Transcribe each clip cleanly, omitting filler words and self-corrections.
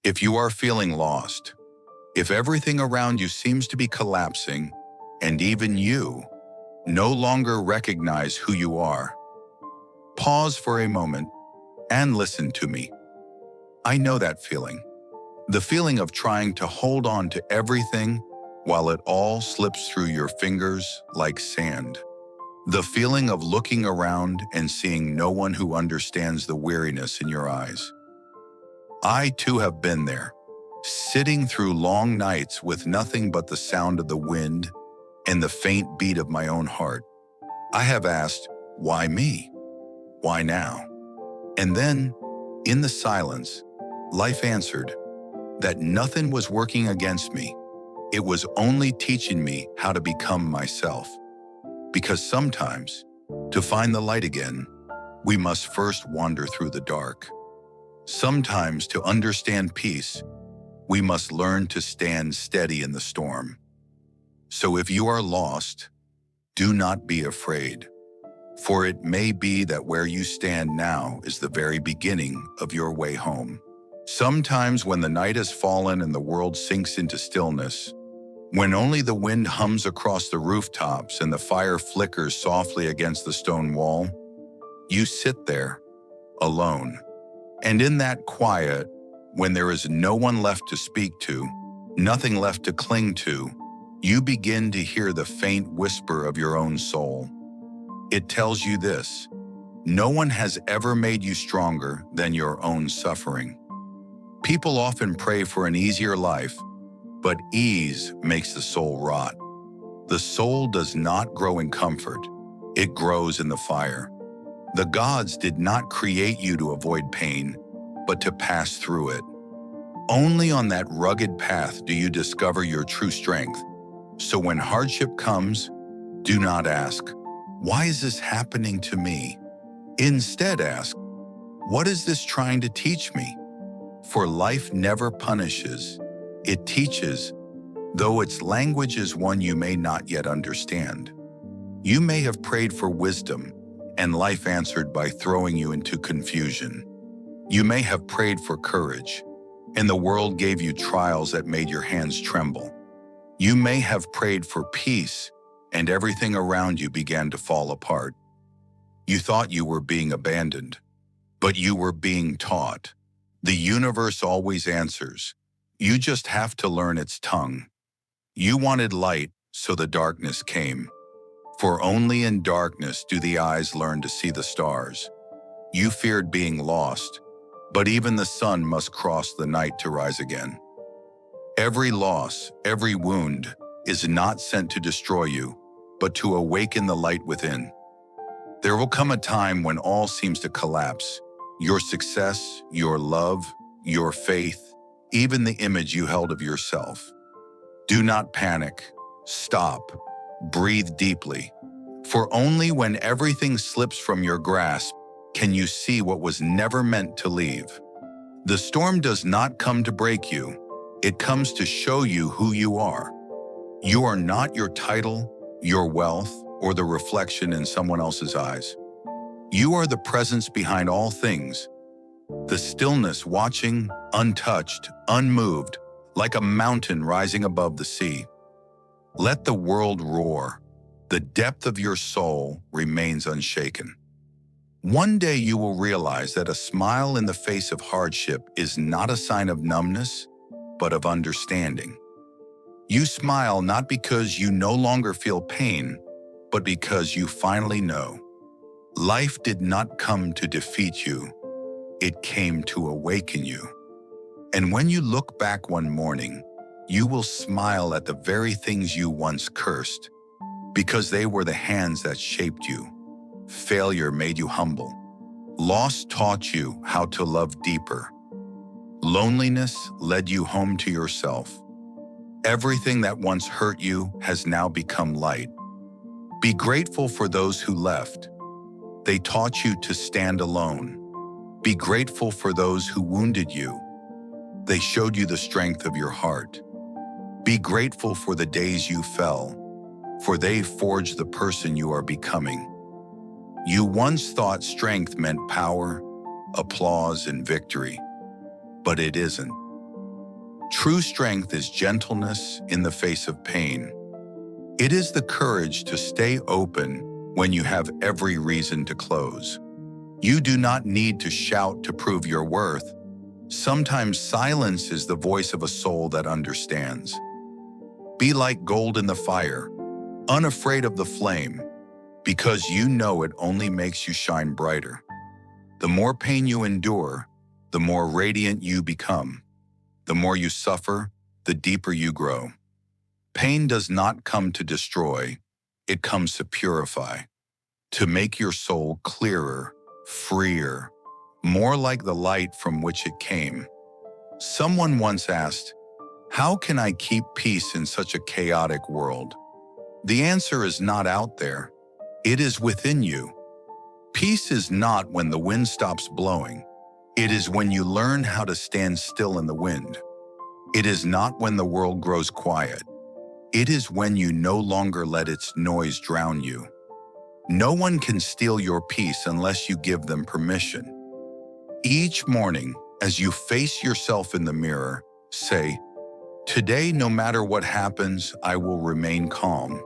If you are feeling lost, if everything around you seems to be collapsing, and even you no longer recognize who you are, pause for a moment and listen to me. I know that feeling. The feeling of trying to hold on to everything while it all slips through your fingers like sand. The feeling of looking around and seeing no one who understands the weariness in your eyes. I too have been there, sitting through long nights with nothing but the sound of the wind and the faint beat of my own heart. I have asked, why me? Why now? And then, in the silence, life answered that nothing was working against me. It was only teaching me how to become myself. Because sometimes, to find the light again, we must first wander through the dark. Sometimes, to understand peace, we must learn to stand steady in the storm. So if you are lost, do not be afraid, for it may be that where you stand now is the very beginning of your way home. Sometimes when the night has fallen and the world sinks into stillness, when only the wind hums across the rooftops and the fire flickers softly against the stone wall, you sit there, alone. And in that quiet, when there is no one left to speak to, nothing left to cling to, you begin to hear the faint whisper of your own soul. It tells you this: no one has ever made you stronger than your own suffering. People often pray for an easier life, but ease makes the soul rot. The soul does not grow in comfort, it grows in the fire. The gods did not create you to avoid pain, but to pass through it. Only on that rugged path do you discover your true strength. So when hardship comes, do not ask, why is this happening to me? Instead ask, what is this trying to teach me? For life never punishes, it teaches, though its language is one you may not yet understand. You may have prayed for wisdom, and life answered by throwing you into confusion. You may have prayed for courage, and the world gave you trials that made your hands tremble. You may have prayed for peace, and everything around you began to fall apart. You thought you were being abandoned, but you were being taught. The universe always answers. You just have to learn its tongue. You wanted light, so the darkness came. For only in darkness do the eyes learn to see the stars. You feared being lost, but even the sun must cross the night to rise again. Every loss, every wound, is not sent to destroy you, but to awaken the light within. There will come a time when all seems to collapse. Your success, your love, your faith, even the image you held of yourself. Do not panic. Stop. Breathe deeply. For only when everything slips from your grasp can you see what was never meant to leave. The storm does not come to break you. It comes to show you who you are. You are not your title, your wealth, or the reflection in someone else's eyes. You are the presence behind all things, the stillness watching, untouched, unmoved, like a mountain rising above the sea. Let the world roar. The depth of your soul remains unshaken. One day you will realize that a smile in the face of hardship is not a sign of numbness, but of understanding. You smile not because you no longer feel pain, but because you finally know. Life did not come to defeat you. It came to awaken you. And when you look back one morning, you will smile at the very things you once cursed, because they were the hands that shaped you. Failure made you humble. Loss taught you how to love deeper. Loneliness led you home to yourself. Everything that once hurt you has now become light. Be grateful for those who left. They taught you to stand alone. Be grateful for those who wounded you. They showed you the strength of your heart. Be grateful for the days you fell, for they forged the person you are becoming. You once thought strength meant power, applause, and victory, but it isn't. True strength is gentleness in the face of pain. It is the courage to stay open when you have every reason to close. You do not need to shout to prove your worth. Sometimes silence is the voice of a soul that understands. Be like gold in the fire, unafraid of the flame, because you know it only makes you shine brighter. The more pain you endure, the more radiant you become. The more you suffer, the deeper you grow. Pain does not come to destroy, it comes to purify, to make your soul clearer, freer, more like the light from which it came. Someone once asked, "How can I keep peace in such a chaotic world?" The answer is not out there, it is within you. Peace is not when the wind stops blowing. It is when you learn how to stand still in the wind. It is not when the world grows quiet. It is when you no longer let its noise drown you. No one can steal your peace unless you give them permission. Each morning, as you face yourself in the mirror, say, "Today, no matter what happens, I will remain calm.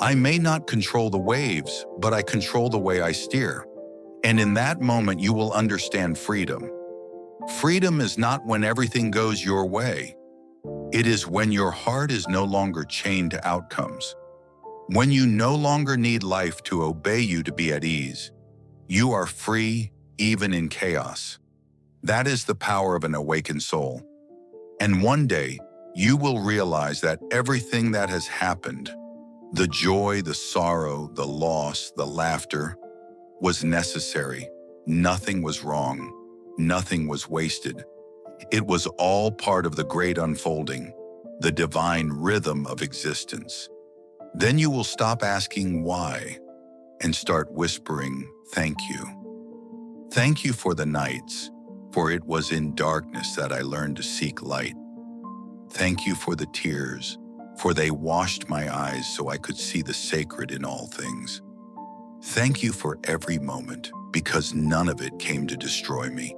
I may not control the waves, but I control the way I steer." And in that moment, you will understand freedom. Freedom is not when everything goes your way. It is when your heart is no longer chained to outcomes. When you no longer need life to obey you to be at ease. You are free, even in chaos. That is the power of an awakened soul. And one day, you will realize that everything that has happened, the joy, the sorrow, the loss, the laughter, was necessary. Nothing was wrong. Nothing was wasted. It was all part of the great unfolding, the divine rhythm of existence. Then you will stop asking why and start whispering, "Thank you." Thank you for the nights, for it was in darkness that I learned to seek light. Thank you for the tears, for they washed my eyes so I could see the sacred in all things. Thank you for every moment, because none of it came to destroy me,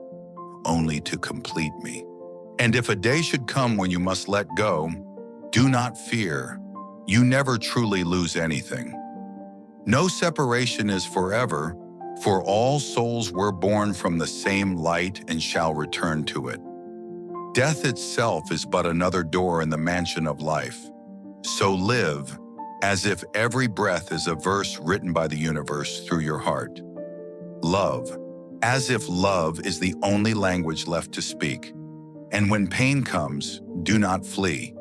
only to complete me. And if a day should come when you must let go, do not fear. You never truly lose anything. No separation is forever, for all souls were born from the same light and shall return to it. Death itself is but another door in the mansion of life. So live as if every breath is a verse written by the universe through your heart. Love, as if love is the only language left to speak. And when pain comes, do not flee.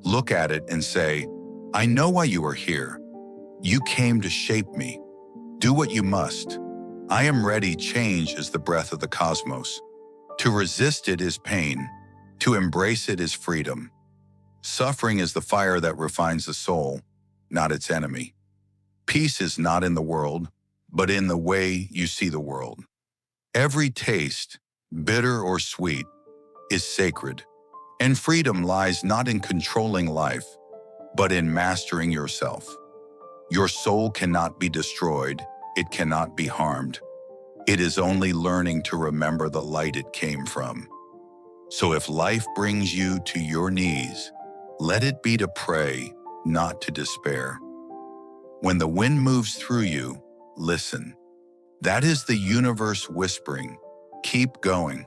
Look at it and say, "I know why you are here. You came to shape me. Do what you must. I am ready." Change is the breath of the cosmos. To resist it is pain. To embrace it is freedom. Suffering is the fire that refines the soul, not its enemy. Peace is not in the world, but in the way you see the world. Every taste, bitter or sweet, is sacred, and freedom lies not in controlling life, but in mastering yourself. Your soul cannot be destroyed, it cannot be harmed. It is only learning to remember the light it came from. So if life brings you to your knees, let it be to pray, not to despair. When the wind moves through you, listen. That is the universe whispering, "Keep going."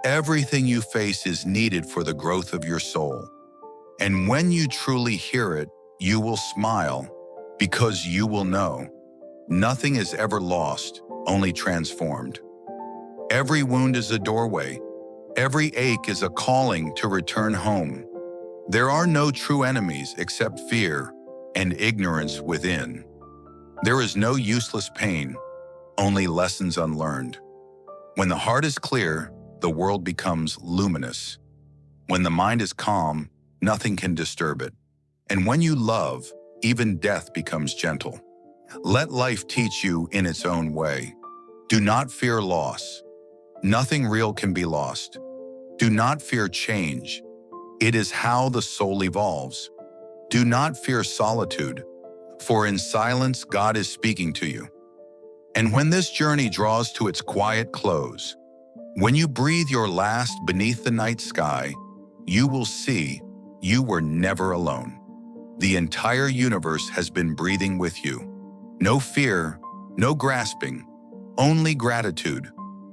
Everything you face is needed for the growth of your soul. And when you truly hear it, you will smile, because you will know nothing is ever lost, only transformed. Every wound is a doorway. Every ache is a calling to return home. There are no true enemies except fear and ignorance within. There is no useless pain, only lessons unlearned. When the heart is clear, the world becomes luminous. When the mind is calm, nothing can disturb it. And when you love, even death becomes gentle. Let life teach you in its own way. Do not fear loss. Nothing real can be lost. Do not fear change. It is how the soul evolves. Do not fear solitude, for in silence God is speaking to you. And when this journey draws to its quiet close, when you breathe your last beneath the night sky, you will see you were never alone. The entire universe has been breathing with you. No fear, no grasping, only gratitude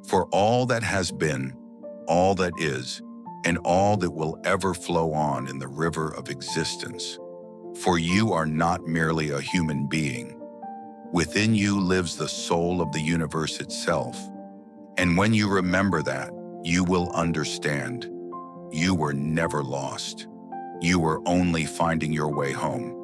for all that has been, all that is, and all that will ever flow on in the river of existence. For you are not merely a human being. Within you lives the soul of the universe itself. And when you remember that, you will understand. You were never lost. You were only finding your way home.